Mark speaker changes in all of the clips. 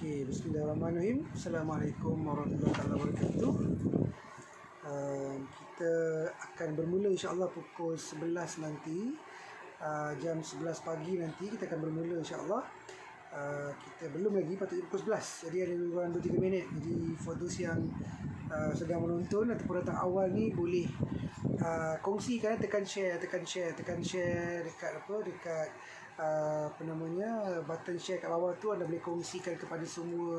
Speaker 1: Okey, bismillahirrahmanirrahim. Assalamualaikum warahmatullahi wabarakatuh. Kita akan bermula insya-Allah pukul 11 nanti. Jam 11 pagi nanti kita akan bermula insya-Allah. Kita belum lagi patutnya pukul 11. Jadi ada kurang 2-3 minit. Jadi for those yang sedang menonton ataupun datang awal ni boleh kongsikan, tekan share dekat dekat button share kat bawah tu. Anda boleh kongsikan kepada semua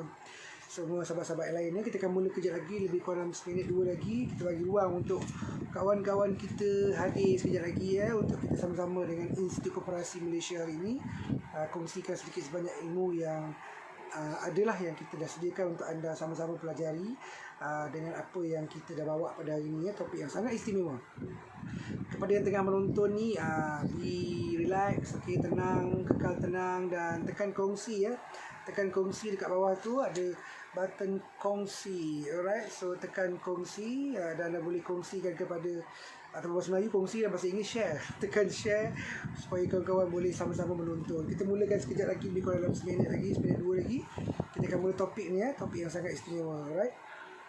Speaker 1: sahabat-sahabat yang lain. Kita akan mula kejap lagi, lebih kurang 1 minit 2 lagi. Kita bagi ruang untuk kawan-kawan kita hadir sekejap lagi untuk kita sama-sama dengan Institut Koperasi Malaysia hari ini kongsikan sedikit sebanyak ilmu yang adalah yang kita dah sediakan untuk anda sama-sama pelajari dengan apa yang kita dah bawa pada hari ini, topik yang sangat istimewa. Kepada yang tengah menonton ni, be relax, okay, tenang, kekal tenang dan tekan kongsi tekan kongsi dekat bawah tu ada button kongsi. Alright, so tekan kongsi dan anda boleh kongsikan kepada atau bahasa Melayu kongsi dan bahasa Inggeris share. Tekan share supaya kawan-kawan boleh sama-sama menonton. Kita mulakan sekejap lagi, lebih kurang dalam 1 minit lagi, 1 minit 2 lagi. Kita akan mula topik ni, topik yang sangat istimewa. Alright.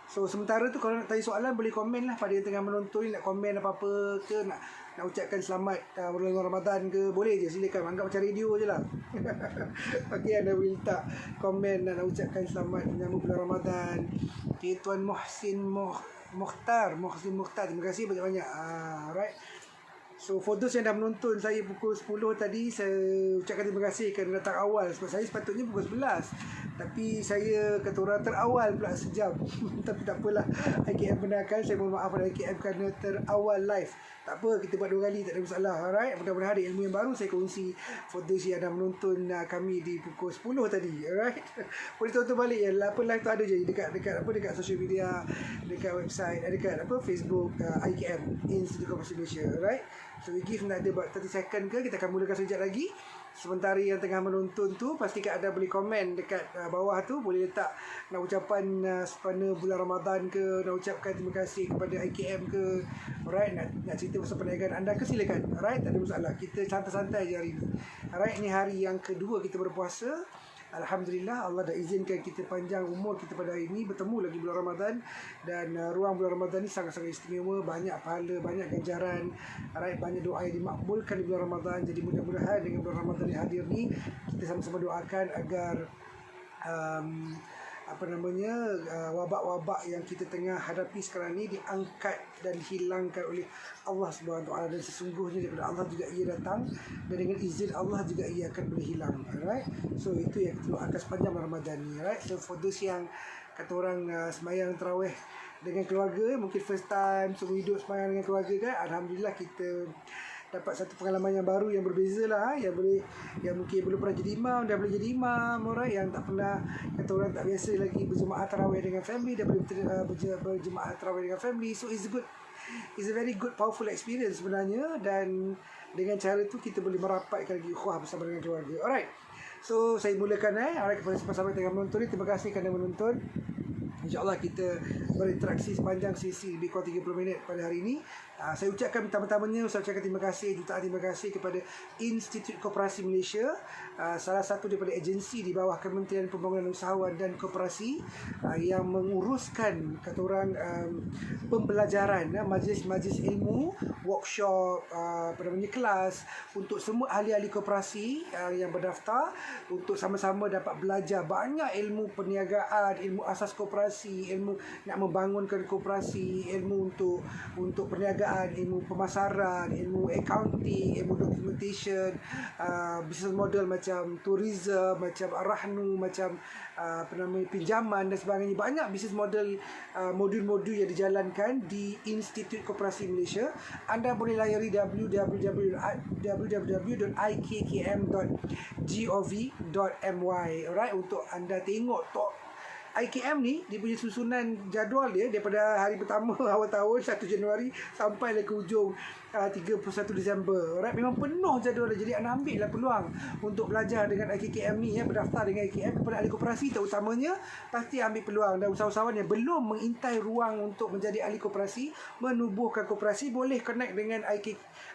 Speaker 1: So sementara tu kalau nak tanya soalan boleh komen lah pada yang tengah menonton ni, nak komen apa-apa ke, nak ucapkan selamat bulan Ramadan ke, boleh je, silakan, anggap macam radio je lah. Okay, anda boleh letak komen dan nak ucapkan selamat menyambut bulan Ramadan. Okay, Tuan Muhsin Mukhtar, terima kasih banyak-banyak. Alright. So for those yang dah menonton saya pukul 10 tadi, saya ucapkan terima kasih kerana datang awal. Sebab saya sepatutnya pukul 11, tapi saya kata orang terawal pula sejam. Tapi tak apalah, IKM benarkan. Saya mohon maaf pada IKM kerana terawal live. Tak apa, kita buat 2 kali, tak ada masalah. Alright, mudah-mudahan ada ilmu yang baru saya kongsi for those yang dah menonton kami di pukul 10 tadi. Alright. Boleh tonton balik ya. Apa live tu ada je dekat social media, dekat website, dekat Facebook IKM, Institut Koperasi Malaysia. Alright. So we give another about 30 second ke, kita akan mulakan sekejap lagi. Sementara yang tengah menonton tu, pastikan anda boleh komen dekat bawah tu. Boleh letak nak ucapan sempena bulan Ramadan ke, nak ucapkan terima kasih kepada IKM ke. Alright, nak cerita pasal perniagaan anda ke, silakan. Alright, tak ada masalah. Kita santai-santai je hari ni. Alright, ni hari yang kedua kita berpuasa. Alhamdulillah, Allah dah izinkan kita panjang umur kita pada hari ini, bertemu lagi bulan Ramadan. Dan ruang bulan Ramadan ni sangat-sangat istimewa, banyak pahala, banyak ganjaran. Alright, banyak doa yang dimakbulkan di bulan Ramadan. Jadi mudah-mudahan dengan bulan Ramadan yang hadir ni, kita sama-sama doakan agar wabak-wabak yang kita tengah hadapi sekarang ni diangkat dan dihilangkan oleh Allah Subhanahu Wa Taala. Dan sesungguhnya daripada Allah juga ia datang, dan dengan izin Allah juga ia akan boleh hilang. Alright, so itu yang kita doakan sepanjang Ramadan ni. Alright, so for those yang kata orang sembahyang tarawih dengan keluarga, mungkin first time seumur hidup sembahyang dengan keluarga kan, alhamdulillah kita dapat satu pengalaman yang baru, yang berbeza lah, yang mungkin belum pernah jadi imam, dah boleh jadi imam. Orang yang tak pernah, kata orang tak biasa lagi berjemaah tarawih dengan family, dah boleh berjemaah tarawih dengan family. So it's a very good, powerful experience sebenarnya. Dan dengan cara tu kita boleh merapatkan lagi ukhuwah bersama dengan keluarga. Alright, so saya mulakan alright, kepada sahabat-sahabat yang menonton ni, terima kasih kerana menonton. InsyaAllah kita berinteraksi sepanjang sesi lebih kurang 30 minit pada hari ini. Saya ucapkan pertama-tamanya, saya ucapkan terima kasih, jutaan terima kasih kepada Institut Koperasi Malaysia, salah satu daripada agensi di bawah Kementerian Pembangunan Usahawan dan Koperasi yang menguruskan kata orang pembelajaran, majlis-majlis ilmu, workshop, kelas untuk semua ahli-ahli koperasi yang berdaftar, untuk sama-sama dapat belajar banyak ilmu perniagaan, ilmu asas koperasi, ilmu nak membangunkan koperasi, ilmu untuk perniagaan, ilmu pemasaran, ilmu accounting, ilmu documentation, business model macam tourism, macam arahnu, macam pinjaman dan sebagainya. Banyak business model, modul-modul yang dijalankan di Institut Koperasi Malaysia. Anda boleh layari www.ikkm.gov.my alright, untuk anda tengok IKM ni dia punya susunan jadual dia daripada hari pertama awal tahun 1 Januari sampai ke hujung 31 Disember. Alright, memang penuh jadual dia. Jadi anda ambil lah peluang untuk belajar dengan IKKM ni, berdaftar dengan IKM kepada ahli koperasi terutamanya. Pasti ambil peluang, dan usahawan yang belum mengintai ruang untuk menjadi ahli koperasi, menubuhkan koperasi, boleh connect dengan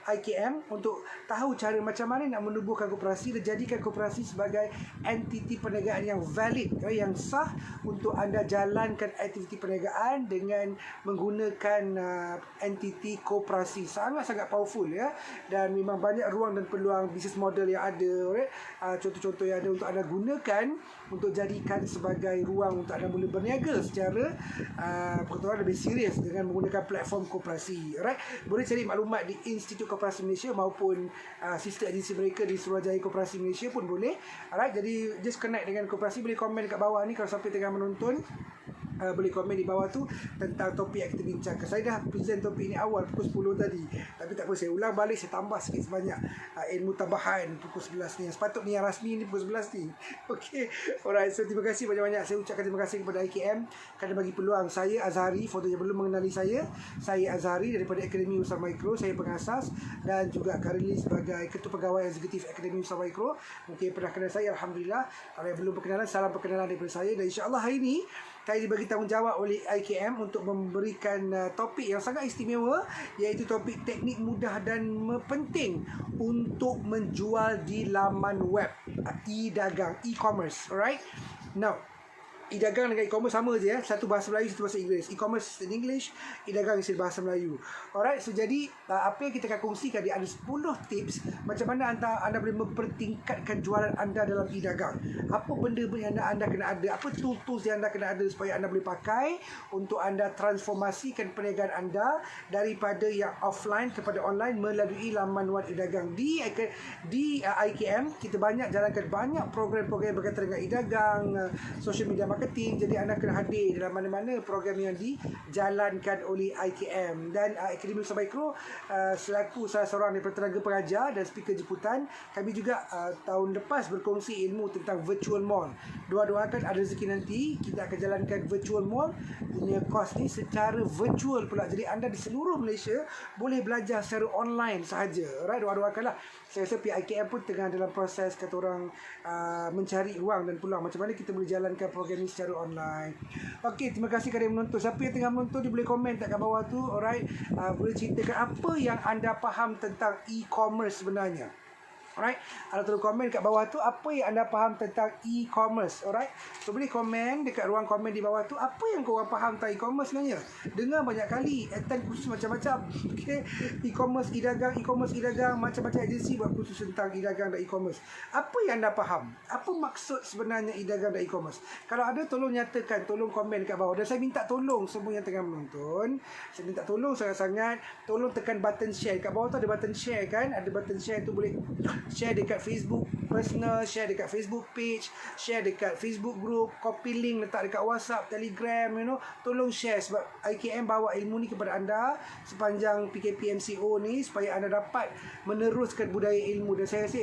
Speaker 1: IKM untuk tahu cara macam mana nak menubuhkan koperasi dan jadikan koperasi sebagai entiti perniagaan yang valid, yang sah untuk anda jalankan aktiviti perniagaan dengan menggunakan entiti koperasi. Sangat-sangat powerful ya, dan memang banyak ruang dan peluang bisnes model yang ada, right? Contoh-contoh yang ada untuk anda gunakan untuk jadikan sebagai ruang untuk anda mula berniaga secara pertukaran lebih serius dengan menggunakan platform koperasi, right? Boleh cari maklumat di Institut Koperasi Malaysia maupun sister agensi mereka di Suruhanjaya Koperasi Malaysia pun boleh. Alright, jadi just connect dengan koperasi. Boleh komen dekat bawah ni kalau siapa tengah menonton. Boleh komen di bawah tu tentang topik yang kita bincangkan. Saya dah present topik ni awal pukul 10 tadi, tapi tak apa, saya ulang balik, saya tambah sikit sebanyak ilmu tambahan pukul 11 ni. Yang sepatutnya yang rasmi ni pukul 11 ni. Okay, alright, so terima kasih banyak-banyak. Saya ucapkan terima kasih kepada IKM kerana bagi peluang saya, Azhari. Foto yang belum mengenali saya Azhari daripada Akademi Usaha Mikro. Saya pengasas dan juga currently sebagai Ketua Pegawai Eksekutif Akademi Usaha Mikro. Mungkin pernah kenal saya, Alhamdulillah. Kalau yang belum berkenalan, salam perkenalan daripada saya. Dan insyaAllah hari ini saya dibagi tanggungjawab oleh IKM untuk memberikan topik yang sangat istimewa, iaitu topik teknik mudah dan penting untuk menjual di laman web, e-dagang, e-commerce. Alright, now e-dagang dengan e-commerce sama je, satu bahasa Melayu, satu bahasa Inggeris. E-commerce in English, e-dagang is bahasa Melayu. Alright, so jadi apa yang kita akan kongsikan, dia ada 10 tips macam mana anda boleh mempertingkatkan jualan anda dalam e-dagang. Apa benda yang anda kena ada, apa tools yang anda kena ada supaya anda boleh pakai untuk anda transformasikan perniagaan anda daripada yang offline kepada online melalui laman web e-dagang. Di IKM kita jalankan banyak program-program berkaitan dengan e-dagang, social media marketing. Jadi anda kena hadir dalam mana-mana program yang dijalankan oleh IKM. Dan Akademi Usaha Mikro selaku salah seorang daripada tenaga pengajar dan speaker jemputan, kami juga tahun lepas berkongsi ilmu tentang virtual mall. Doa-doakan ada rezeki nanti kita akan jalankan virtual mall punya course ni secara virtual pula. Jadi anda di seluruh Malaysia boleh belajar secara online sahaja. Alright, doa-doakanlah. Saya rasa pihak IKM pun tengah dalam proses kata orang mencari ruang dan peluang macam mana kita boleh jalankan program ini secara online. Okey, terima kasih kerana menonton. Siapa yang tengah menonton dia boleh komen kat bawah tu. Alright, boleh ceritakan apa yang anda faham tentang e-commerce sebenarnya. Alright, anda tolong komen kat bawah tu apa yang anda faham tentang e-commerce. Alright, so boleh komen dekat ruang komen di bawah tu apa yang korang faham tentang e-commerce sebenarnya. Dengar banyak kali attend khusus macam-macam. Okay, e-commerce e-dagang, macam-macam agensi buat khusus tentang e-dagang dan e-commerce. Apa yang anda faham? Apa maksud sebenarnya e-dagang dan e-commerce? Kalau ada, tolong nyatakan, tolong komen kat bawah. Dan saya minta tolong semua yang tengah menonton, saya minta tolong sangat-sangat, tolong tekan button share. Kat bawah tu ada button share kan? Ada button share tu, boleh share dekat Facebook personal, share dekat Facebook page, share dekat Facebook group, copy link letak dekat WhatsApp, Telegram, tolong share sebab IKM bawa ilmu ni kepada anda sepanjang PKP MCO ni supaya anda dapat meneruskan budaya ilmu. Dan saya rasa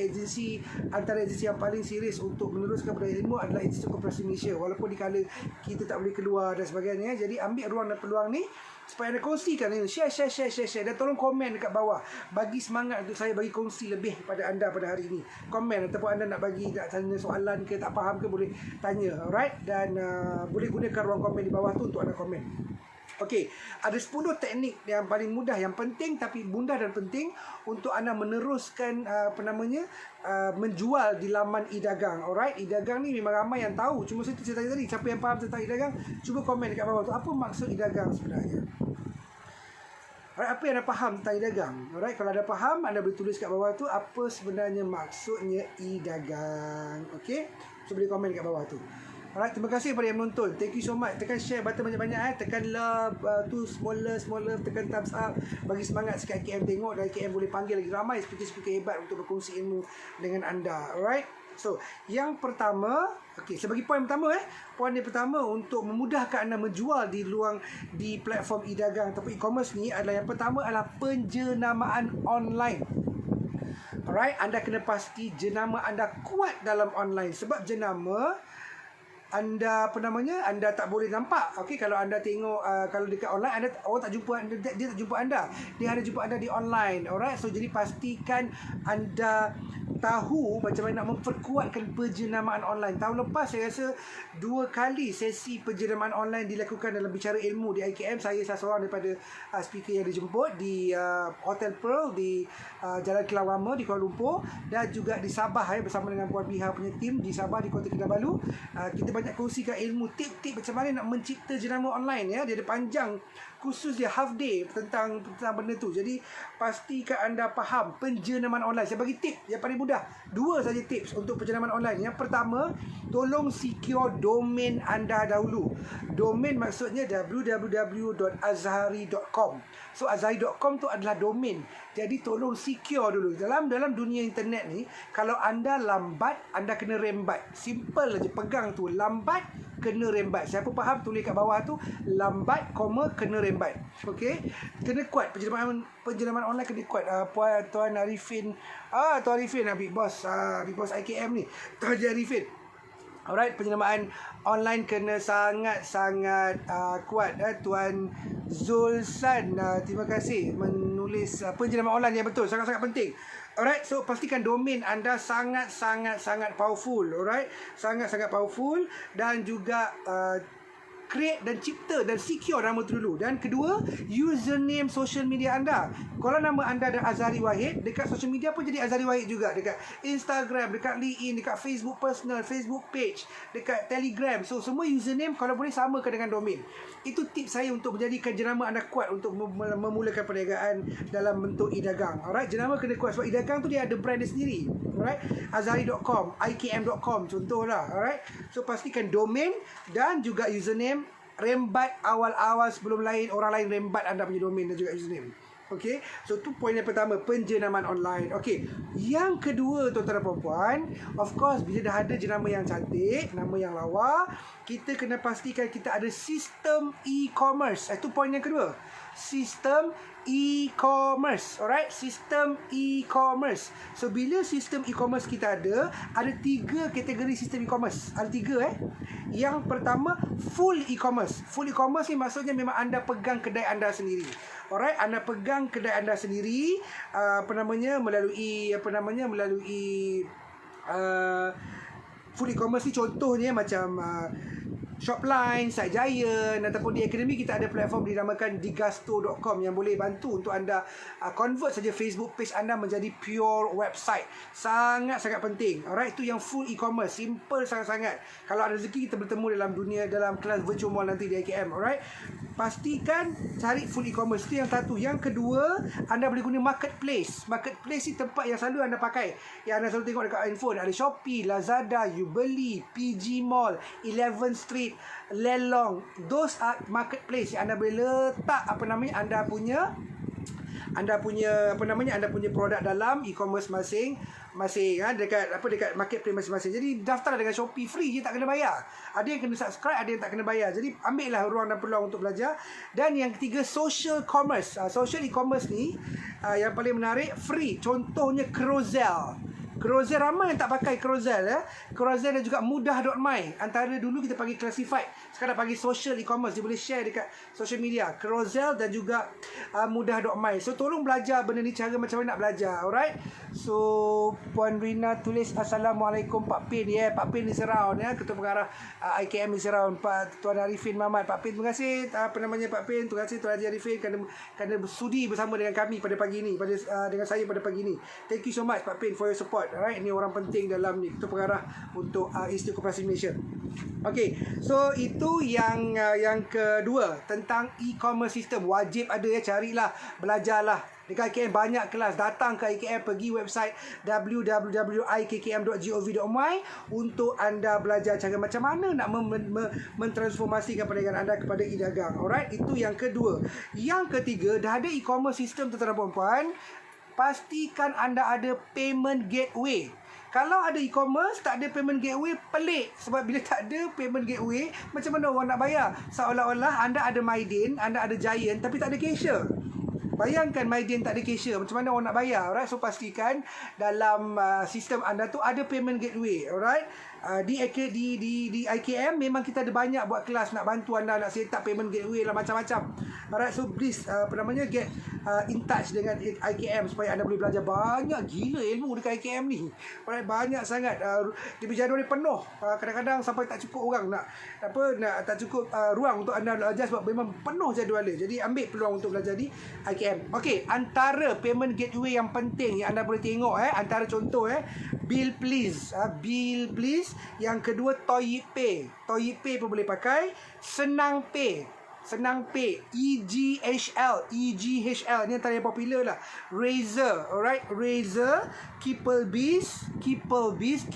Speaker 1: antara agensi yang paling serius untuk meneruskan budaya ilmu adalah Institut Koperasi Malaysia, walaupun dikala kita tak boleh keluar dan sebagainya. Jadi ambil ruang dan peluang ni supaya anda kongsikan ini. Share. Dan tolong komen dekat bawah. Bagi semangat untuk saya bagi kongsi lebih kepada anda pada hari ini. Komen ataupun anda nak tanya soalan ke, tak faham ke, boleh tanya. Alright, dan boleh gunakan ruang komen di bawah tu untuk anda komen. Okey, ada 10 teknik yang paling mudah, yang penting tapi mudah dan penting untuk anda meneruskan menjual di laman e-dagang. Alright, e-dagang ni memang ramai yang tahu. Cuma saya tanya tadi, siapa yang faham tentang e-dagang, cuba komen dekat bawah tu. Apa maksud e-dagang sebenarnya? Alright, apa yang anda faham tentang e-dagang? Alright, kalau anda faham, anda boleh tulis kat bawah tu apa sebenarnya maksudnya e-dagang. Okey, so boleh komen kat bawah tu. Alright, terima kasih kepada yang menonton. Thank you so much. Tekan share button banyak-banyak, tekan love tu smaller, tekan thumbs up. Bagi semangat sikit IKM tengok, dan IKM boleh panggil lagi ramai speaker-speaker hebat untuk berkongsi ilmu dengan anda. Alright. So, yang pertama, sebagai poin pertama poin yang pertama untuk memudahkan anda menjual di platform e-dagang ataupun e-commerce ni adalah, yang pertama adalah penjenamaan online. Alright, anda kena pasti jenama anda kuat dalam online, sebab jenama anda anda tak boleh nampak. Okey, kalau anda tengok kalau dekat online anda tak jumpa anda, dia tak jumpa anda. Dia hanya jumpa anda di online. Alright. So jadi pastikan anda tahu macam mana nak memperkuatkan penjenamaan online. Tahun lepas saya rasa 2 kali sesi penjenamaan online dilakukan dalam bicara ilmu di IKM. Saya salah seorang daripada speaker yang dijemput di Hotel Pearl di Jalan Kelang Lama di Kuala Lumpur, dan juga di Sabah bersama dengan Puan Biha punya tim di Sabah di Kota Kinabalu. Kita banyak kongsikan ilmu, tip-tip macam mana nak mencipta jenama online ya. Dia ada panjang khusus dia half day tentang benda tu. Jadi pastikan anda faham penjenamaan online. Saya bagi tip yang paling mudah. 2 saja tips untuk penjenamaan online. Yang pertama, tolong secure domain anda dahulu. Domain maksudnya www.azhari.com. So azhari.com tu adalah domain. Jadi tolong secure dulu. Dalam dunia internet ni, kalau anda lambat, anda kena rembat. Simple aja, pegang tu, lambat kena rembat. Siapa faham tulis kat bawah tu, lambat, kena rembat. Okey, kena kuat penjenamaan online, kena kuat. Tuan Arifin, Tuan Arifin Big Boss IKM ni, Tuan Arifin. Alright, penjenamaan online kena sangat-sangat kuat. Tuan Zulsan, terima kasih menulis penjenamaan online yang betul, sangat-sangat penting. Alright, so pastikan domain anda sangat-sangat powerful. Alright, sangat-sangat powerful, dan juga create dan cipta dan secure nama tu dulu. Dan kedua, username social media anda. Kalau nama anda ada Azhari Wahid, dekat social media pun jadi Azhari Wahid juga. Dekat Instagram, dekat LinkedIn, dekat Facebook personal, Facebook page, dekat Telegram. So semua username kalau boleh samakan dengan domain. Itu tips saya untuk menjadikan jenama anda kuat untuk memulakan perniagaan dalam bentuk e-dagang. Alright, jenama kena kuat sebab e-dagang tu dia ada brand dia sendiri. Alright, azhari.com, ikm.com contohlah. Alright, so pastikan domain dan juga username. Rembat awal-awal sebelum orang lain rembat anda punya domain dan juga username. Okey, so tu poin yang pertama, penjenamaan online. Okey, yang kedua tuan-tuan dan puan-puan, of course bila dah ada jenama yang cantik, nama yang lawa, kita kena pastikan kita ada sistem e-commerce. Itu poin yang kedua, sistem e-commerce. Alright, sistem e-commerce. So bila sistem e-commerce kita ada 3 kategori sistem e-commerce. Ada 3 Yang pertama, full e-commerce. Full e-commerce ni maksudnya memang anda pegang kedai anda sendiri. Alright, anda pegang kedai anda sendiri melalui full e-commerce ni contohnya macam Shopline, Site Giant ataupun di Academy kita ada platform dinamakan digasto.com yang boleh bantu untuk anda convert saja Facebook page anda menjadi pure website. Sangat-sangat penting. Alright, itu yang full e-commerce, simple sangat-sangat. Kalau ada rezeki kita bertemu dalam kelas virtual mall nanti di IKM. Alright, pastikan cari full e-commerce. Itu yang satu. Yang kedua, anda boleh guna marketplace. Marketplace ni tempat yang selalu anda pakai, yang anda selalu tengok dekat handphone. Ada Shopee, Lazada, Ubeli, PG Mall, 11 Street, Lelong. Those are marketplace yang anda boleh letak anda punya produk dalam e-commerce masing dekat marketplace masing-masing. Jadi daftar dengan Shopee free je, tak kena bayar. Ada yang kena subscribe, ada yang tak kena bayar. Jadi ambillah ruang dan peluang untuk belajar. Dan yang ketiga, social commerce. Social e-commerce ni yang paling menarik, free. Contohnya Carousel. Carousel, ramai yang tak pakai Carousel Carousel dan juga mudah.my. Antara dulu kita panggil classified, sekarang panggil social e-commerce. Dia boleh share dekat social media. Carousel dan juga mudah.my. So tolong belajar benda ni, cara macam mana nak belajar. Alright, so Puan Rina tulis Assalamualaikum Pak Pin. Pak Pin is around Ketua Pengarah IKM is around. Tuan Arifin Mamat, Pak Pin, terima kasih Pak Pin, terima kasih Tuan Haji Arifin kerana sudi bersama dengan kami pada pagi ni, dengan saya pada pagi ni. Thank you so much Pak Pin for your support. Alright, ini orang penting dalam ni, Ketua Pengarah untuk Institut Koperasi Malaysia. Okay, so itu yang kedua tentang e-commerce system. Wajib ada carilah, belajarlah. Dekat IKM banyak kelas. Datang ke IKM, pergi website www.ikkm.gov.my untuk anda belajar cara macam mana nak mentransformasikan perniagaan anda kepada e-dagang. Alright, itu yang kedua. Yang ketiga, dah ada e-commerce system tuan-tuan dan puan-puan, pastikan anda ada payment gateway. Kalau ada e-commerce tak ada payment gateway, pelik. Sebab bila tak ada payment gateway, macam mana orang nak bayar? Seolah-olah anda ada Mydin, anda ada Giant, tapi tak ada cashier. Bayangkan MyDN tak ada cashier, macam mana orang nak bayar? Alright, so pastikan dalam sistem anda tu ada payment gateway. Alright, di IKM memang kita ada banyak buat kelas nak bantu anda nak set up payment gateway lah, macam-macam. Alright, so please get in touch dengan IKM supaya anda boleh belajar banyak gila ilmu dekat IKM ni. Alright, banyak sangat. Di jadual ni penuh. Kadang-kadang sampai tak cukup orang nak tak cukup ruang untuk anda belajar sebab memang penuh jadual dia. Jadi ambil peluang untuk belajar di IKM. Okey, antara payment gateway yang penting yang anda boleh tengok antara contoh Bill Please, Bill Please. Yang kedua Toyipay. Toyipay pun boleh pakai. Senang Pay, EGHL ni antara yang popular lah. Razer, alright, Razer, KippleBiz, KIPPLEBIZ,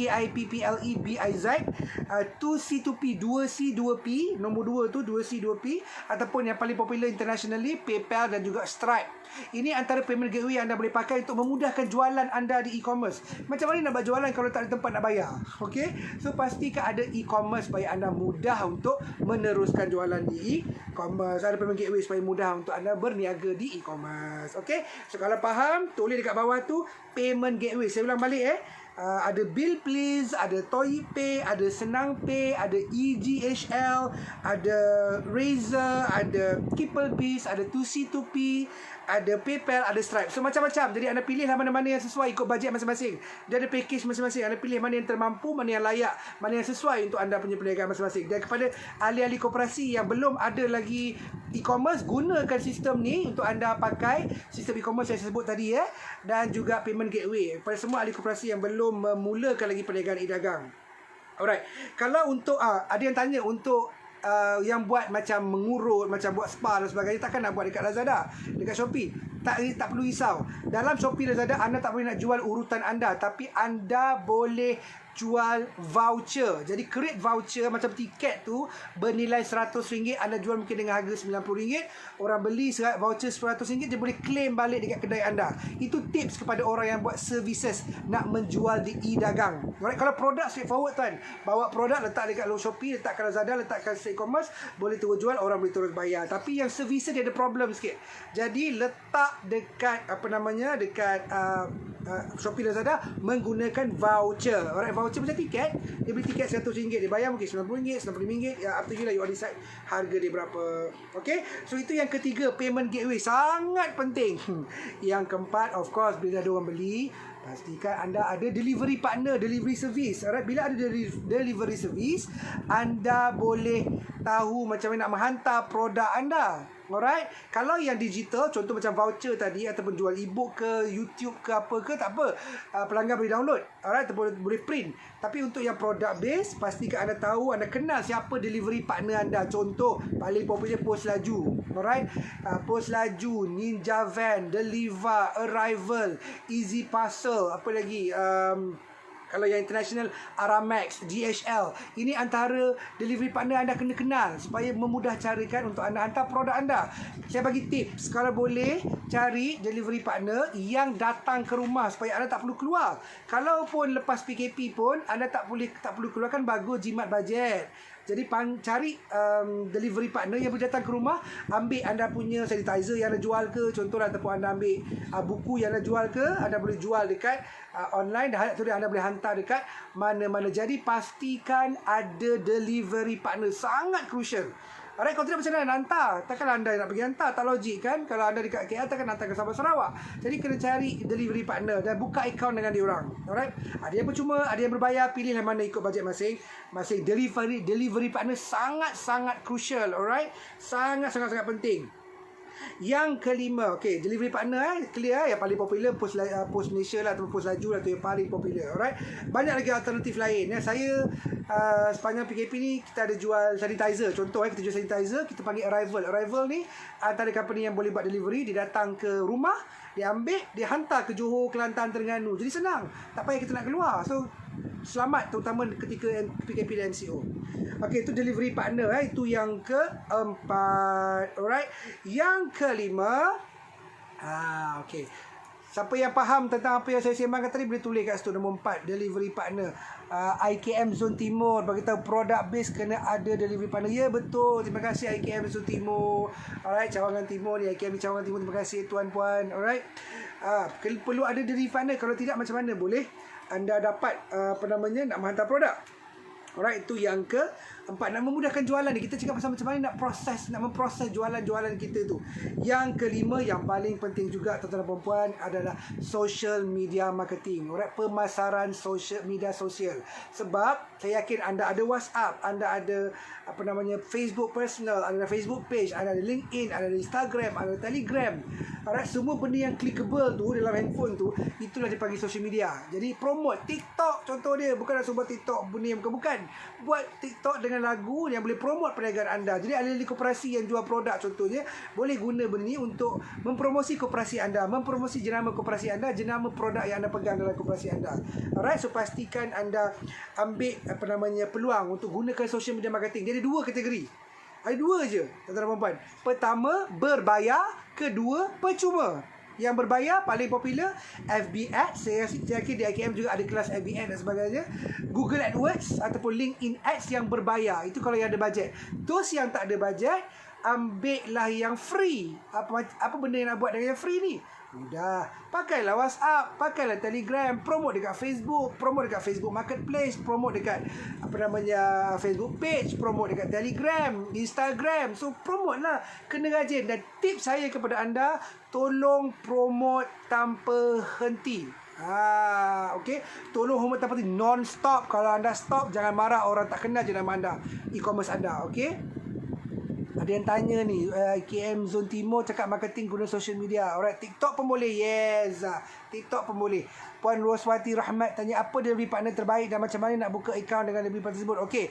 Speaker 1: 2C2P, 2C2P, nombor 2 tu 2C2P, ataupun yang paling popular internationally PayPal dan juga Stripe. Ini antara payment gateway yang anda boleh pakai untuk memudahkan jualan anda di e-commerce. Macam mana nak buat jualan kalau tak ada tempat nak bayar? Okey, so pastikan ada e-commerce supaya anda mudah untuk meneruskan jualan di e-commerce. Ada payment gateway supaya mudah untuk anda berniaga di e-commerce. Okey, so kalau faham, tulis dekat bawah tu payment gateway. Saya ulang balik ada Bill Please, ada Toyipay, ada Senang Pay, ada EGHL, ada Razer, ada KippleBiz, ada 2C2P, ada PayPal, ada Stripe. So macam-macam. Jadi anda pilihlah mana-mana yang sesuai ikut bajet masing-masing. Dia ada package masing-masing. Anda pilih mana yang termampu, mana yang layak, mana yang sesuai untuk anda punya perniagaan masing-masing. Dan kepada ahli-ahli koperasi yang belum ada lagi e-commerce, gunakan sistem ni untuk anda pakai sistem e-commerce yang saya sebut tadi dan juga payment gateway. Kepada semua ahli koperasi yang belum memulakan lagi perniagaan e-dagang. Alright. Kalau untuk ada yang tanya untuk yang buat macam mengurut, macam buat spa dan sebagainya, takkan nak buat dekat Lazada, dekat Shopee. Tak perlu risau. Dalam Shopee, Lazada, anda tak boleh nak jual urutan anda, tapi anda boleh jual voucher. Jadi create voucher macam tiket tu bernilai RM100, anda jual mungkin dengan harga RM90. Orang beli voucher RM100, dia boleh claim balik dekat kedai anda. Itu tips kepada orang yang buat services nak menjual di e-dagang. Alright, kalau produk straightforward tuan, bawa produk letak dekat Shopee, letak kat Lazada, letak kat e-commerce, boleh terus jual, orang boleh terus bayar. Tapi yang services dia ada problem sikit. Jadi letak dekat dekat Shopee, Lazada menggunakan voucher. Alright, voucher macam tiket. Dia beli tiket RM100, dia bayar mungkin RM90, RM95, up to you lah, you all decide harga dia berapa. Okay, so itu yang ketiga, payment gateway, sangat penting. Yang keempat, of course, bila ada orang beli, pastikan anda ada delivery partner, delivery service. Alright, bila ada delivery service, anda boleh tahu macam mana nak menghantar produk anda. Alright, kalau yang digital, contoh macam voucher tadi, ataupun jual e-book ke, YouTube ke, apa ke, tak apa, pelanggan boleh download. Alright, ataupun boleh print. Tapi untuk yang product base, pastikan anda tahu, anda kenal siapa delivery partner anda. Contoh paling popular Post Laju. Alright, Post Laju, Ninja Van, Deliver, Arrival, Easy Parcel, apa lagi, kalau yang international, Aramex, DHL. Ini antara delivery partner anda kena kenal supaya memudah carikan untuk anda hantar produk anda. Saya bagi tips, kalau boleh cari delivery partner yang datang ke rumah supaya anda tak perlu keluar. Kalaupun lepas PKP pun anda tak perlu keluar, kan bagus, jimat bajet. Jadi cari delivery partner yang boleh datang ke rumah, ambil anda punya sanitizer yang anda jual ke, contohlah, ataupun anda ambil buku yang anda jual ke, anda boleh jual dekat online, dan anda boleh hantar dekat mana-mana. Jadi pastikan ada delivery partner, sangat crucial. Alright, kalau tidak macam mana nak hantar? Takkanlah anda nak pergi hantar, tak logik kan? Kalau anda dekat KL, takkan hantar ke Sabah Sarawak. Jadi kena cari delivery partner dan buka akaun dengan dia orang. Alright, ada yang percuma, ada yang berbayar, pilihlah mana ikut bajet masing-masing. Delivery partner sangat-sangat crucial. Alright, sangat-sangat penting. Yang kelima, okay, delivery partner clear, yang paling popular Post Malaysia lah, atau Post Laju lah, tu yang paling popular. Alright, banyak lagi alternatif lain. Saya sepanjang PKP ni kita ada jual sanitizer. Contoh kita jual sanitizer, kita panggil Arrival ni antara company yang boleh buat delivery. Dia datang ke rumah, dia ambil, dia hantar ke Johor, Kelantan, Terengganu. Jadi senang, tak payah kita nak keluar. So selamat, terutama ketika PKP dan MCO. Okey, itu delivery partner. Itu yang keempat. Alright, yang kelima, okey, Siapa yang faham tentang apa yang saya sembangkan tadi boleh tulis kat situ. Nombor 4, delivery partner. IKM Zon Timur bagi tahu produk base kena ada delivery partner. Ya, betul. Terima kasih IKM Zon Timur. Alright, Cawangan Timur ni. IKM Cawangan Timur. Terima kasih tuan-puan. Alright. Perlu ada delivery partner. Kalau tidak, macam mana boleh anda dapat nak menghantar produk. Alright, itu yang keempat. Nak memudahkan jualan ni. Kita cakap pasal macam mana nak memproses jualan-jualan kita tu. Yang kelima, yang paling penting juga tuan-tuan dan puan-puan adalah social media marketing. Alright, pemasaran media sosial. Sebab saya yakin anda ada WhatsApp, anda ada Facebook personal, ada Facebook page, ada LinkedIn, ada Instagram, ada Telegram. Alright, semua benda yang clickable tu dalam handphone tu, itulah dipanggil social media. Jadi promote TikTok contoh dia, bukan nak buat TikTok benda yang bukan. Buat TikTok dengan lagu yang boleh promote perniagaan anda. Jadi ahli koperasi yang jual produk contohnya boleh guna benda ni untuk mempromosi koperasi anda, mempromosi jenama koperasi anda, jenama produk yang anda pegang dalam koperasi anda. Alright, so pastikan anda ambil peluang untuk gunakan social media marketing. Jadi dua kategori. Ada dua je, tuan-tuan dan puan-puan. Pertama, berbayar. Kedua, percuma. Yang berbayar paling popular FB Ads. Saya yakin di IKM juga ada kelas FB Ads dan sebagainya. Google AdWords ataupun LinkedIn Ads yang berbayar. Itu kalau yang ada bajet. Terus yang tak ada bajet, ambillah yang free. Apa benda yang nak buat dengan yang free ni? Mudah. Pakailah WhatsApp, pakailah Telegram, promote dekat Facebook, promote dekat Facebook Marketplace, promote dekat Facebook page, promote dekat Telegram, Instagram. So promote lah, kena rajin. Dan tips saya kepada anda, tolong promote tanpa henti. Okey, tolong promote tanpa henti, non-stop. Kalau anda stop, jangan marah, orang tak kenal je nama anda, e-commerce anda. Okey. Ada yang tanya ni, KM Zon Timur cakap marketing guna social media. Alright, TikTok pun boleh. Yes, TikTok pun boleh. Puan Roswati Rahmat tanya, apa delivery partner terbaik dan macam mana nak buka account dengan delivery partner tersebut? Okey,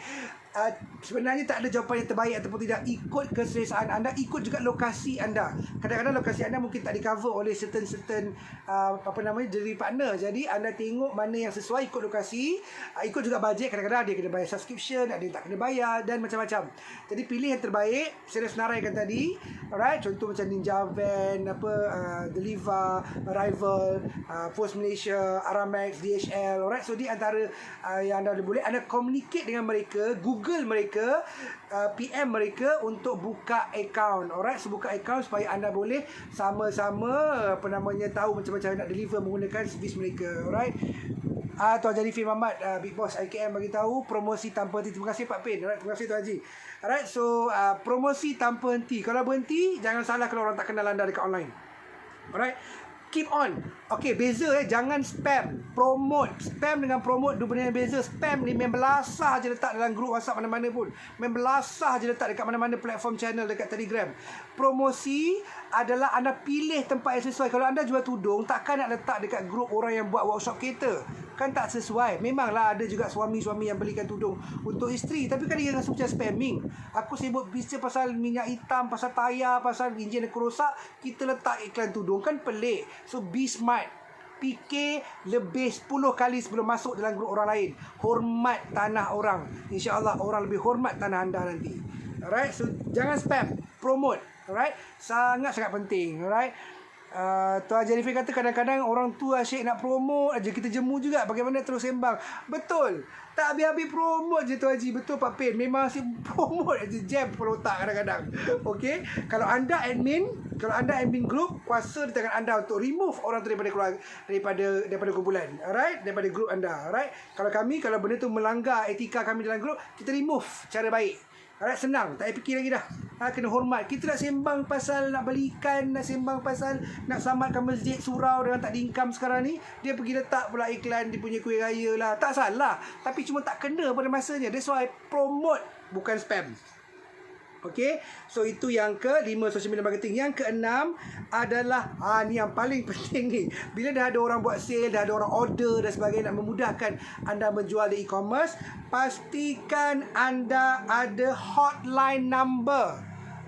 Speaker 1: sebenarnya tak ada jawapan yang terbaik ataupun tidak. Ikut keselesaan anda, ikut juga lokasi anda. Kadang-kadang lokasi anda mungkin tak di cover oleh certain delivery partner. Jadi anda tengok mana yang sesuai, ikut lokasi, ikut juga bajet. Kadang-kadang dia kena bayar subscription, ada yang tak kena bayar dan macam-macam. Jadi pilih yang terbaik. Saya dah senaraikan tadi. Alright, contoh macam Ninja Van, Deliver, Arrival, Post Malaysia, Aramex, DHL. Alright, so di antara yang anda boleh anda communicate dengan mereka, Google mereka, PM mereka untuk buka account. Alright, so buka account supaya anda boleh sama-sama tahu macam-macam nak deliver menggunakan servis mereka. Alright. Tuan Haji Fim Ahmad, Big Boss IKM bagi tahu promosi tanpa henti. Terima kasih Pak Pin. Alright, terima kasih Tuan Haji. Alright, so promosi tanpa henti. Kalau berhenti, jangan salah kalau orang tak kenal anda dekat online. Alright, keep on. Okay, beza jangan spam. Promote. Spam dengan promote dua benda yang beza. Spam ni memang belasah je letak dalam grup WhatsApp mana-mana pun. Memang belasah je letak dekat mana-mana platform channel, dekat Telegram. Promosi adalah anda pilih tempat yang sesuai. Kalau anda jual tudung, takkan nak letak dekat grup orang yang buat workshop kereta. Kan tak sesuai. Memanglah ada juga suami-suami yang belikan tudung untuk isteri, tapi kan dia rasa macam spamming. Aku sibuk bisnes pasal minyak hitam, pasal tayar, pasal enjin aku rosak, kita letak iklan tudung, kan pelik. So be smart. Fikir lebih 10 kali sebelum masuk dalam grup orang lain. Hormat tanah orang. InsyaAllah orang lebih hormat tanah anda nanti. Alright, so jangan spam. Promote. Alright, sangat-sangat penting. Alright. Tuan Jennifer kata kadang-kadang orang tua asyik nak promote aja, kita jemu juga bagaimana terus sembang. Betul. Tak habis-habis promote je Tuan Haji. Betul Pak Pin. Memang asyik promote aja, jam kepala otak kadang-kadang. Okey. Kalau anda admin group, kuasa di tangan anda untuk remove orang tu daripada kumpulan. Alright, daripada group anda. Alright. Kalau benda tu melanggar etika kami dalam group, kita remove cara baik. Alright, senang. Tak payah fikir lagi dah. Kena hormat. Kita nak sembang pasal nak beli ikan, nak sembang pasal nak selamatkan masjid surau dengan tak ada income sekarang ni. Dia pergi letak pula iklan dia punya kuih raya lah. Tak salah. Tapi cuma tak kena pada masanya. That's why promote, bukan spam. Okey, so itu yang ke-5 social media marketing. Yang ke-6 adalah ni yang paling penting ni. Bila dah ada orang buat sale, dah ada orang order dan sebagainya, nak memudahkan anda menjual di e-commerce, pastikan anda ada hotline number.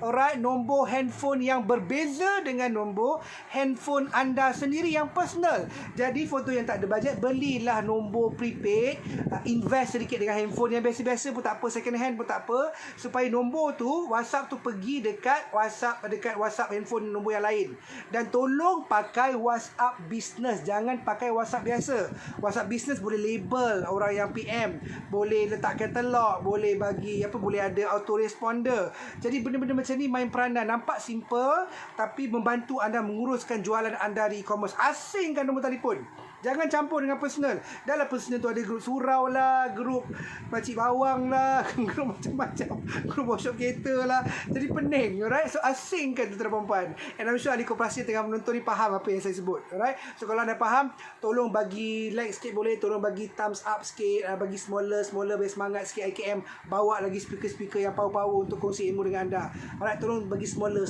Speaker 1: Alright, nombor handphone yang berbeza dengan nombor handphone anda sendiri yang personal. Jadi foto yang tak ada bajet, belilah nombor prepaid, invest sedikit dengan handphone yang biasa-biasa pun tak apa, second hand pun tak apa, supaya nombor tu WhatsApp tu pergi dekat WhatsApp handphone nombor yang lain. Dan tolong pakai WhatsApp business, jangan pakai WhatsApp biasa. WhatsApp business boleh label orang yang PM, boleh letak katalog, boleh bagi boleh ada autoresponder. Jadi benda-benda macam ni main peranan, nampak simple tapi membantu anda menguruskan jualan anda di e-commerce. Asingkan nombor telefon, jangan campur dengan personal. Dalam personal tu ada grup surau lah, grup pakcik bawang lah, grup macam-macam, grup workshop kereta lah. Jadi pening, alright? So asingkan tuan-tuan perempuan. And I'm sure ahli koperasi tengah menonton ni faham apa yang saya sebut, alright? So kalau anda faham, tolong bagi like sikit boleh, tolong bagi thumbs up sikit, bagi smaller bagi semangat sikit IKM, bawa lagi speaker-speaker yang power-power untuk kongsi ilmu dengan anda. Alright, tolong bagi smaller.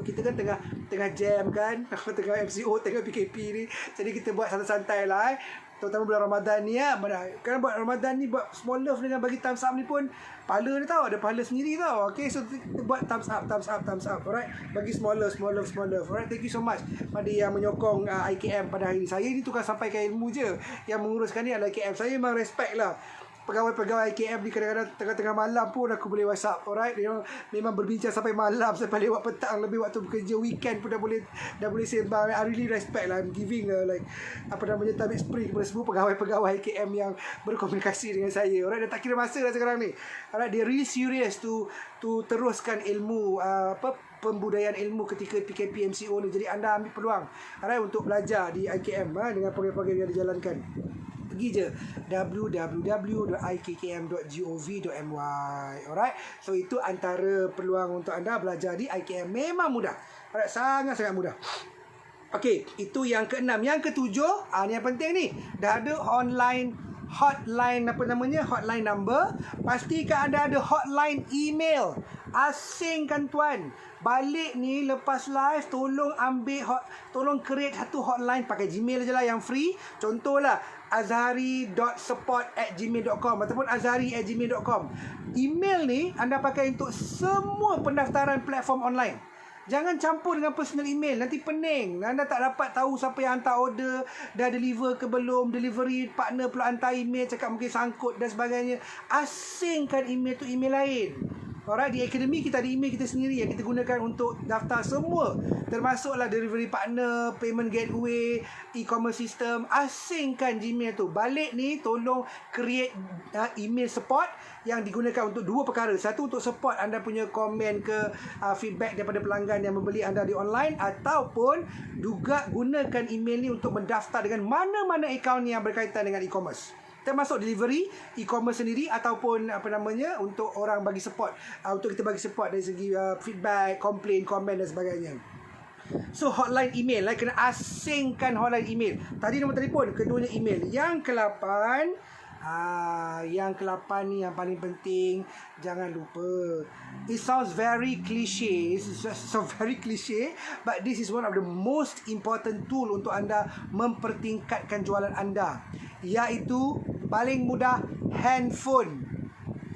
Speaker 1: Kita kan tengah jam kan, tengah MCO, tengah PKP ni. Jadi kita buat santai-santai lah terutama bulan Ramadan ni Kan buat Ramadan ni, buat small love dengan bagi thumbs up ni pun pahala ni tau, ada pahala sendiri tau. Okay, so kita buat thumbs up. Alright, bagi small love. Alright, thank you so much pada yang menyokong IKM pada hari ni. Saya ni tukang sampaikan ilmu je, yang menguruskan ni adalah IKM. Saya memang respect lah pegawai-pegawai IKM ni. Kadang-kadang tengah-tengah malam pun aku boleh WhatsApp. Alright, memang berbincang sampai malam, sampai lewat petang, lebih waktu bekerja, weekend pun dah boleh sembang. I really respect lah. I'm giving time sprint kepada semua pegawai-pegawai IKM yang berkomunikasi dengan saya. Alright, dah tak kira masa dah sekarang ni. Alright, they really serious to teruskan ilmu pembudayaan ilmu ketika PKP MCO ni. Jadi anda ambil peluang untuk belajar di IKM dengan program-program yang dijalankan. Pergi je www.ikkm.gov.my. Alright, so itu antara peluang untuk anda belajar di IKM. Memang mudah, alright, sangat-sangat mudah. Okey, itu yang keenam. Yang ketujuh, ni yang penting ni, dah ada hotline number. Pastikan anda ada hotline email. Asingkan tuan. Balik ni lepas live, tolong create satu hotline pakai Gmail je lah yang free. Contohlah azhari.support@gmail.com ataupun azhari@gmail.com. Email ni anda pakai untuk semua pendaftaran platform online. Jangan campur dengan personal email, nanti pening. Anda tak dapat tahu siapa yang hantar order, dah deliver ke belum, delivery partner pula hantar email cakap mungkin sangkut dan sebagainya. Asingkan email tu email lain. Alright, di Academy kita ada email kita sendiri yang kita gunakan untuk daftar semua, termasuklah delivery partner, payment gateway, e-commerce system. Asingkan Gmail tu. Balik ni tolong create email support yang digunakan untuk dua perkara. Satu, untuk support anda punya komen ke feedback daripada pelanggan yang membeli anda di online, ataupun juga gunakan email ni untuk mendaftar dengan mana-mana akaun yang berkaitan dengan e-commerce, termasuk delivery, e-commerce sendiri, ataupun untuk orang bagi support, untuk kita bagi support dari segi feedback, komplain, komen dan sebagainya. So hotline email, kena asingkan hotline email. Tadi nombor telefon, keduanya email. Yang ke-8 ni yang paling penting, jangan lupa. It sounds very cliche, but this is one of the most important tool untuk anda mempertingkatkan jualan anda, iaitu paling mudah, handphone.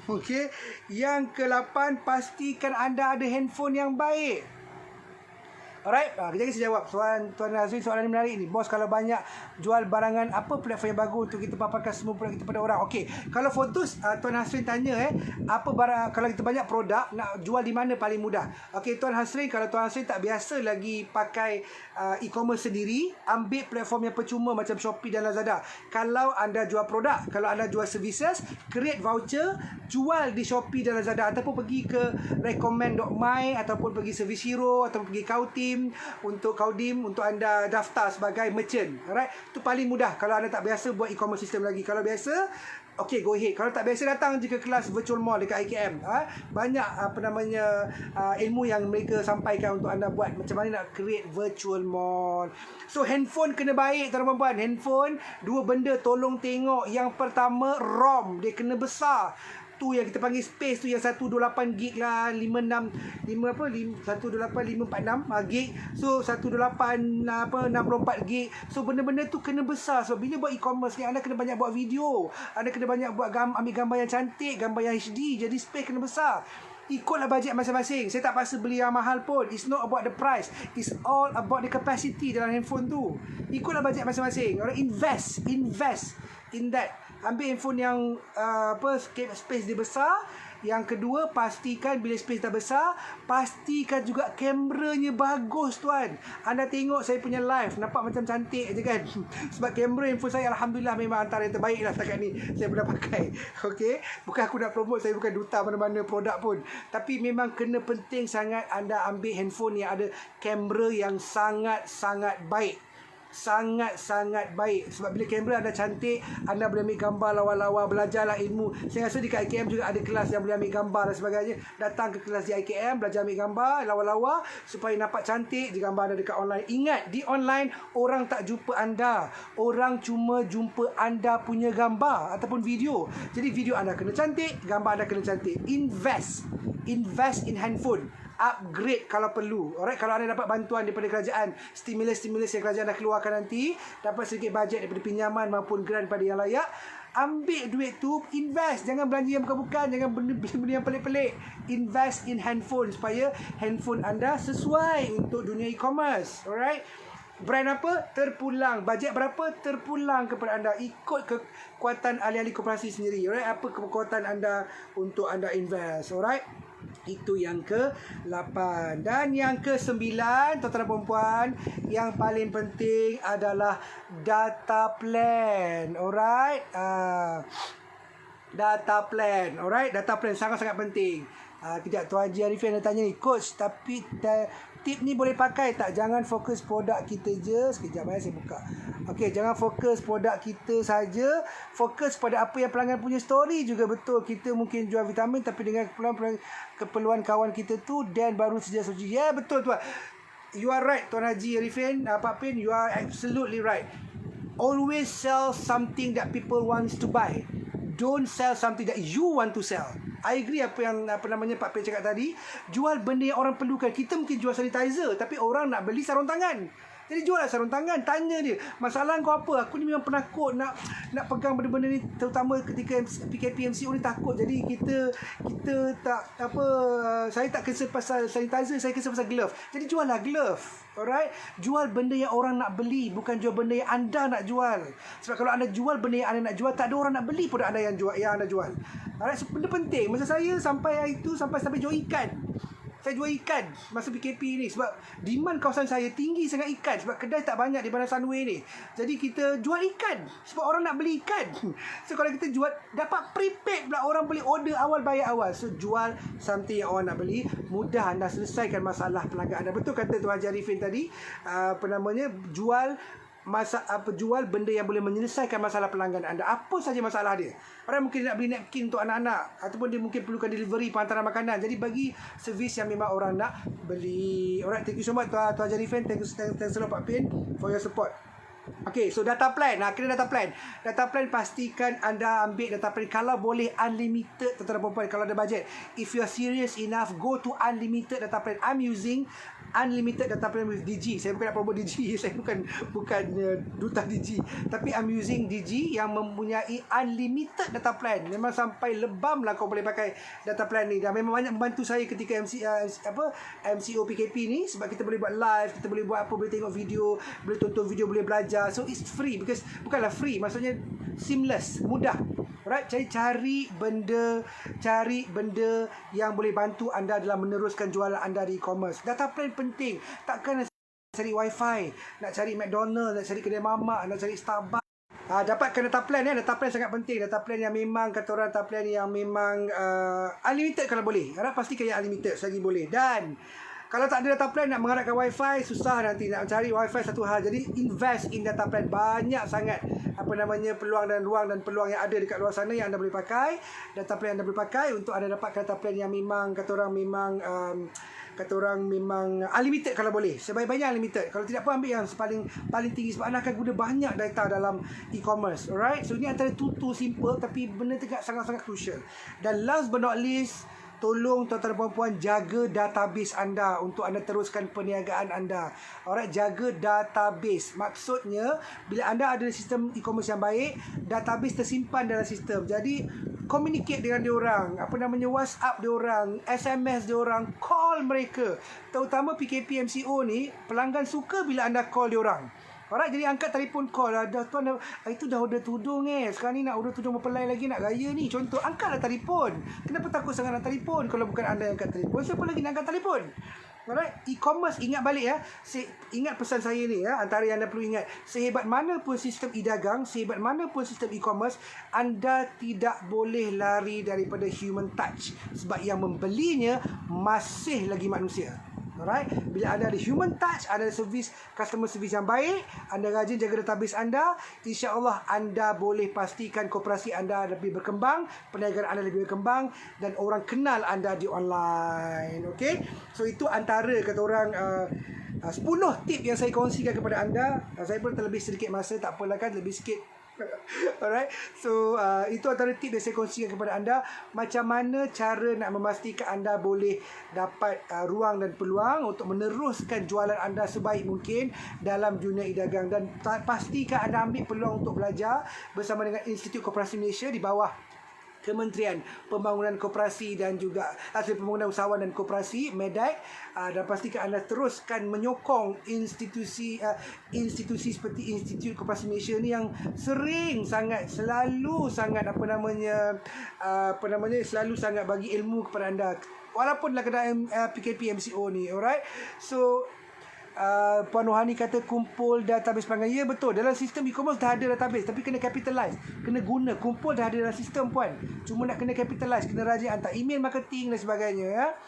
Speaker 1: Okey, yang ke-8, pastikan anda ada handphone yang baik. Alright, kejap lagi saya jawab Tuan Nazrin. Soalan ni menarik ni. Bos, kalau banyak jual barangan, apa platform yang bagus untuk kita paparkan semua produk kita pada orang? Okey, kalau fotos, Tuan Nazrin tanya apa barang, kalau kita banyak produk, nak jual di mana paling mudah? Okey, Tuan Nazrin, kalau Tuan Nazrin tak biasa lagi pakai e-commerce sendiri, ambil platform yang percuma macam Shopee dan Lazada. Kalau anda jual produk, kalau anda jual services, create voucher, jual di Shopee dan Lazada, ataupun pergi ke recommend.my, ataupun pergi Service Hero, ataupun pergi Kaudim untuk anda daftar sebagai merchant. Alright, itu paling mudah kalau anda tak biasa buat e-commerce system lagi. Kalau biasa, okey, go ahead. Kalau tak biasa, datang je ke kelas virtual mall dekat IKM. Banyak ilmu yang mereka sampaikan untuk anda buat macam mana nak create virtual mall. So handphone kena baik, tuan-tuan. Handphone, dua benda tolong tengok. Yang pertama, ROM dia kena besar. Tu yang kita panggil space tu, yang 128 gig lah, 128 546 gig. So 128 64 gig. So benda-benda tu kena besar. So bila buat e-commerce ni, anda kena banyak buat video, anda kena banyak buat ambil gambar yang cantik, gambar yang HD. Jadi space kena besar. Ikutlah bajet masing-masing. Saya tak paksa beli yang mahal pun. It's not about the price. It's all about the capacity dalam handphone tu. Ikutlah bajet masing-masing. Orang invest in that. Ambil handphone yang space dia besar. Yang kedua, pastikan bila space dah besar, pastikan juga kameranya bagus tuan. Anda tengok saya punya live, nampak macam cantik je kan. Sebab kamera handphone saya Alhamdulillah memang antara yang terbaik lah setakat ni saya pernah pakai. Okay, bukan aku nak promote, saya bukan duta mana-mana produk pun. Tapi memang kena penting sangat anda ambil handphone yang ada kamera yang sangat-sangat baik. Sangat-sangat baik. Sebab bila kamera anda cantik, anda boleh ambil gambar lawa-lawa, belajarlah ilmu. Saya rasa dekat IKM juga ada kelas yang boleh ambil gambar dan sebagainya. Datang ke kelas di IKM, belajar ambil gambar lawa-lawa supaya nampak cantik je gambar anda dekat online. Ingat, di online orang tak jumpa anda, orang cuma jumpa anda punya gambar ataupun video. Jadi video anda kena cantik, gambar anda kena cantik. Invest in handphone. Upgrade kalau perlu. Alright, kalau anda dapat bantuan daripada kerajaan, stimulus yang kerajaan dah keluarkan nanti, dapat sedikit bajet daripada pinjaman maupun grant pada yang layak, ambil duit tu, invest. Jangan belanja yang bukan-bukan, jangan benda yang pelik-pelik. Invest in handphone supaya handphone anda sesuai untuk dunia e-commerce. Alright, brand apa? Terpulang. Bajet berapa? Terpulang kepada anda. Ikut kekuatan ahli-ahli koperasi sendiri. Alright, apa kekuatan anda untuk anda invest. Alright, itu yang ke-8. Dan yang ke-9, tuan-tuan dan puan-puan, yang paling penting adalah data plan. Alright, data plan. Alright, data plan sangat-sangat penting. Kejap, Tuan Haji Arifin ada tanya ni, coach, tapi tip ni boleh pakai tak? Jangan fokus produk kita je. Sekejap saya buka. Okey, jangan fokus produk kita saja. Fokus pada apa yang pelanggan punya story juga. Betul, kita mungkin jual vitamin tapi dengan keperluan kawan kita tu, dan baru sedia suci. Ya, betul tuan. You are right, Tuan Haji Arifin, Pak Pin, you are absolutely right. Always sell something that people wants to buy. Don't sell something that you want to sell. I agree apa yang Pak Pin cakap tadi. Jual benda yang orang perlukan. Kita mungkin jual sanitizer, tapi orang nak beli sarung tangan. Jadi jual lah sarung tangan. Tanya dia, masalah kau apa? Aku ni memang penakut nak pegang benda-benda ni, terutama ketika PKP MCO ni takut. Jadi kita tak saya tak kisah pasal sanitizer, saya kisah pasal glove. Jadi jual lah glove. Alright, jual benda yang orang nak beli, bukan jual benda yang anda nak jual. Sebab kalau anda jual benda yang anda nak jual, tak ada orang nak beli produk anda yang anda jual. Alright, so benda penting. Masa saya sampai jual ikan. Saya jual ikan masa PKP ni sebab demand kawasan saya tinggi sangat ikan, sebab kedai tak banyak di Bandar Sunway ni. Jadi kita jual ikan sebab orang nak beli ikan. So kalau kita jual, dapat prepaid pula, orang boleh order awal, bayar awal. So jual something yang orang nak beli, mudah anda selesaikan masalah pelanggan anda. Betul kata Tuan Haji Arifin tadi, jual benda yang boleh menyelesaikan masalah pelanggan anda. Apa saja masalah dia. Orang mungkin nak beli napkin untuk anak-anak, ataupun dia mungkin perlukan delivery penghantaran makanan. Jadi bagi servis yang memang orang nak beli. Alright, thank you so much Tuan Haji Arifin. Thanks a lot Pak Pin for your support. Okay, so data plan. Kena data plan. Data plan, pastikan anda ambil data plan. Kalau boleh unlimited, tuan-tuan dan puan-puan, kalau ada budget. If you are serious enough, go to unlimited data plan. I'm using unlimited data plan with Digi. Saya bukan nak promote Digi. Saya bukan duta Digi. Tapi I'm using Digi yang mempunyai unlimited data plan. Memang sampai lebam lah kau boleh pakai data plan ni. Dan memang banyak membantu saya ketika MCO PKP ni. Sebab kita boleh buat live, kita boleh buat apa, boleh tengok video, boleh tonton video, boleh belajar. So it's free, because bukanlah free, maksudnya seamless, mudah. Right, cari benda yang boleh bantu anda dalam meneruskan jualan anda di e-commerce. Data plan penting. Takkan nak cari wifi, nak cari McDonald's, nak cari kedai mamak, nak cari Starbucks. Dapatkan data plan ya. Data plan sangat penting. Data plan yang memang, kata orang, data plan yang memang unlimited kalau boleh. Harap pastikan yang unlimited selagi boleh. Dan kalau tak ada data plan, nak mengharapkan wifi, susah nanti. Nak cari wifi satu hal. Jadi invest in data plan. Banyak sangat peluang dan ruang dan peluang yang ada dekat luar sana yang anda boleh pakai. Data plan yang anda boleh pakai untuk anda dapatkan data plan yang memang, kata orang memang unlimited kalau boleh. Sebaik-baiknya unlimited. Kalau tidak pun ambil yang paling tinggi, sebab anda akan guna banyak data dalam e-commerce. Alright, so ini antara tutu simple tapi benda sangat-sangat crucial. Dan last but not least, tolong tuan-tuan dan puan-puan jaga database anda untuk anda teruskan perniagaan anda. Alright, jaga database. Maksudnya, bila anda ada sistem e-commerce yang baik, database tersimpan dalam sistem. Jadi, communicate dengan diorang, WhatsApp diorang, SMS diorang, call mereka. Terutama PKP MCO ni, pelanggan suka bila anda call diorang. Alright, jadi angkat telefon call lah. Tuan, itu dah order tudung sekarang ni nak order tudung mempelai lagi, nak raya ni. Contoh, angkatlah telefon. Kenapa takut sangat nak telefon? Kalau bukan anda yang angkat telefon, siapa lagi nak angkat telefon? Alright, e-commerce, ingat balik ingat pesan saya ni antara yang anda perlu ingat. Sehebat mana pun sistem e-dagang, sehebat mana pun sistem e-commerce, anda tidak boleh lari daripada human touch. Sebab yang membelinya masih lagi manusia. Alright, bila anda ada human touch, anda ada customer service yang baik, anda rajin jaga database anda, insya-Allah anda boleh pastikan koperasi anda lebih berkembang, perniagaan anda lebih berkembang dan orang kenal anda di online. Okey. So itu antara kata orang 10 tip yang saya kongsikan kepada anda. Saya pun terlebih sedikit masa, tak apalah kan, lebih sikit. Alright, so itu antara tip yang saya kongsikan kepada anda, macam mana cara nak memastikan anda boleh dapat ruang dan peluang untuk meneruskan jualan anda sebaik mungkin dalam dunia e-dagang. Dan pastikan anda ambil peluang untuk belajar bersama dengan Institut Koperasi Malaysia di bawah Kementerian Pembangunan Koperasi dan juga Pembangunan Usahawan dan Koperasi MEDAIK, dan pastikan anda teruskan menyokong institusi seperti Institut Koperasi Malaysia ni yang selalu sangat bagi ilmu kepada anda walaupun dalam keadaan PKP MCO ni. Alright, so Puan Rohani kata kumpul database pelanggan. Ya, betul. Dalam sistem e-commerce dah ada database, tapi kena capitalize, kena guna. Kumpul dah ada dalam sistem, puan. Cuma nak kena capitalize, kena rajin hantar email marketing dan sebagainya.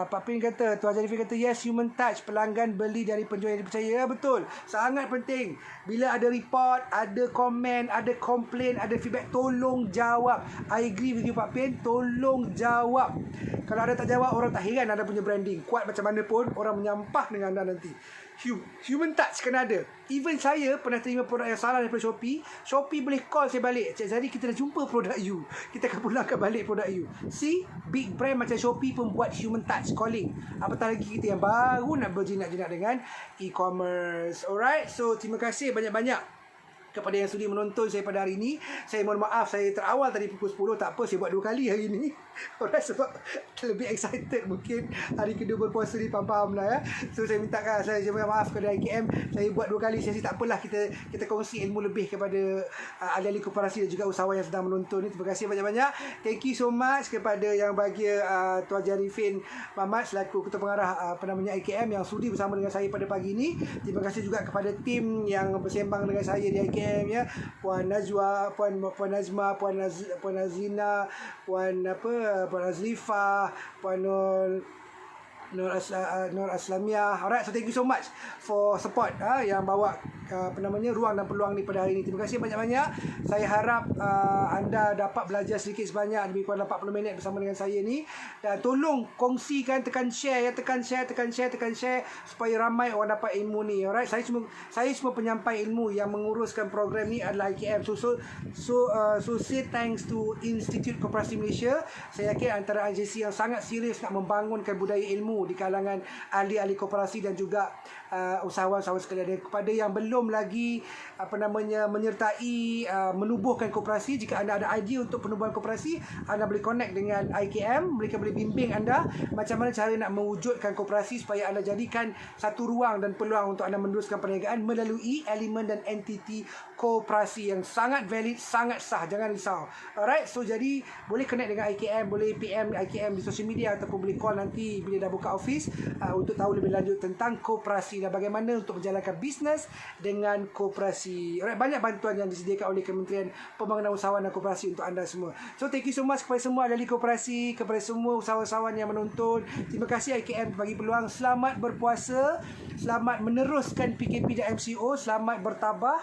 Speaker 1: Pak Pin kata, Tuan Zarifin kata, yes, human touch, pelanggan beli dari penjual yang dipercaya. Ya, betul. Sangat penting. Bila ada report, ada komen, ada komplain, ada feedback, tolong jawab. I agree with you, Pak Pin. Tolong jawab. Kalau anda tak jawab, orang tak heran anda punya branding. Kuat macam mana pun, orang menyampah dengan anda nanti. Human touch kena ada. Even saya pernah terima produk yang salah daripada Shopee. Shopee boleh call saya balik. Cik Zari, kita dah jumpa produk you. Kita akan pulangkan balik produk you. See, big brand macam Shopee pun buat human touch calling. Apatah lagi kita yang baru nak berjinak-jinak dengan e-commerce. Alright, so terima kasih banyak-banyak kepada yang sudi menonton saya pada hari ini. Saya mohon maaf saya terawal tadi pukul 10. Tak apa, saya buat 2 kali hari ini. Alright, sebab lebih excited mungkin hari kedua berpuasa ni, faham lah. So saya mintakan, saya minta maaf kepada IKM. Saya buat 2 kali sesi, tak apalah, kita kongsi ilmu lebih kepada ahli-ahli koperasi dan juga usahawan yang sedang menonton ni. Terima kasih banyak-banyak. Thank you so much kepada yang bahagia Tuan Zarifin Mamat selaku Ketua Pengarah IKM yang sudi bersama dengan saya pada pagi ini. Terima kasih juga kepada tim yang bersembang dengan saya di IKM, Puan Najwa, Puan Nazma, Puan Nazina, Puan Azlifah, Puan Nur Aslamiah. Alright, so thank you so much for support yang bawa ruang dan peluang ni pada hari ini. Terima kasih banyak-banyak. Saya harap anda dapat belajar sedikit sebanyak, lebih kurang 40 minit bersama dengan saya ni. Dan tolong kongsikan, tekan share tekan share supaya ramai orang dapat ilmu ni. Alright, saya cuma penyampai ilmu. Yang menguruskan program ni adalah IKM. So say thanks to Institut Koperasi Malaysia. Saya yakin antara agensi yang sangat serius nak membangunkan budaya ilmu di kalangan ahli-ahli koperasi dan juga usahawan-usahawan sekalian. Kepada yang belum lagi menyertai menubuhkan koperasi, jika anda ada idea untuk penubuhan koperasi, anda boleh connect dengan IKM. Mereka boleh bimbing anda macam mana cara nak mewujudkan koperasi supaya anda jadikan satu ruang dan peluang untuk anda meneruskan perniagaan melalui elemen dan entiti koperasi yang sangat valid, sangat sah. Jangan risau. Alright, so jadi boleh connect dengan IKM, boleh PM IKM di social media ataupun boleh call nanti bila dah buka office untuk tahu lebih lanjut tentang koperasi dan bagaimana untuk menjalankan bisnes dengan koperasi. Alright, banyak bantuan yang disediakan oleh Kementerian Pembangunan Usahawan dan Koperasi untuk anda semua. So thank you so much kepada semua ahli koperasi, kepada semua usahawan-usahawan yang menonton. Terima kasih IKM bagi peluang. Selamat berpuasa, selamat meneruskan PKP dan MCO, selamat bertabah.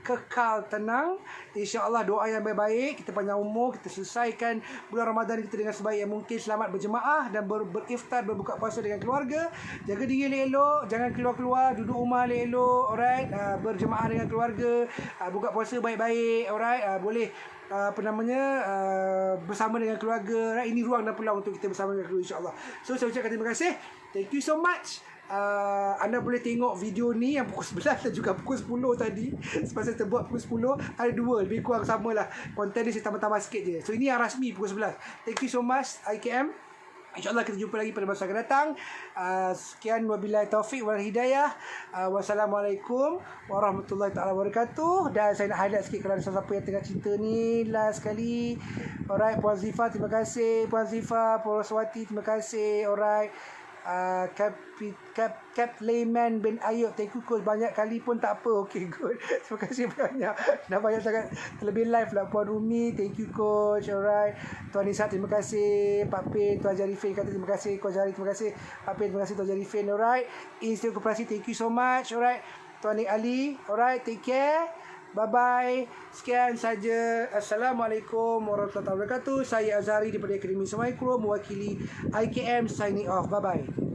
Speaker 1: #kekal tenang. InsyaAllah doa yang baik-baik, kita panjang umur, kita selesaikan bulan Ramadan kita dengan sebaik yang mungkin. Selamat berjemaah dan beriftar, berbuka puasa dengan keluarga. Jaga diri elok, jangan keluar-keluar, duduk rumah elok. Alright, berjemaah dengan keluarga, buka puasa baik-baik. Alright, boleh bersama dengan keluarga. Right? Ini ruang dan peluang untuk kita bersama dengan keluarga, insyaAllah. So saya ucapkan terima kasih. Thank you so much. anda boleh tengok video ni yang pukul 11 dan juga pukul 10 tadi. Sebab saya terbuat pukul 10, ada dua, lebih kurang sama lah. Konten ni saya tambah-tambah sikit je. So ini yang rasmi pukul 11. Thank you so much IKM. InsyaAllah kita jumpa lagi pada masa akan datang. Sekian, wabillahi taufiq wal hidayah. Wassalamualaikum warahmatullahi taala wabarakatuh. Dan saya nak highlight sikit kalau ada siapa yang tengah cerita ni last sekali. Alright, Puan Zifa, terima kasih. Puan Zifa, Puan Roswati, terima kasih. Alright. Cap Layman bin Ayub, thank you coach, banyak kali pun tak apa. Okay, good. Terima kasih banyak. Dah banyak sangat lebih live lah. Puan Rumi, thank you coach. Alright. Tuan Nisa, terima kasih. Pak Pin, Tuan Jarifin kata terima kasih. Coach Jari, terima kasih. Pak Pin, terima kasih. Tuan Jarifin. Alright. Institut Koperasi, thank you so much. Alright. Tuan Nik Ali, alright, take care. Bye-bye. Sekian saja. Assalamualaikum warahmatullahi wabarakatuh. Saya Azhari daripada Akademi Semai Kuro, mewakili IKM, signing off. Bye-bye.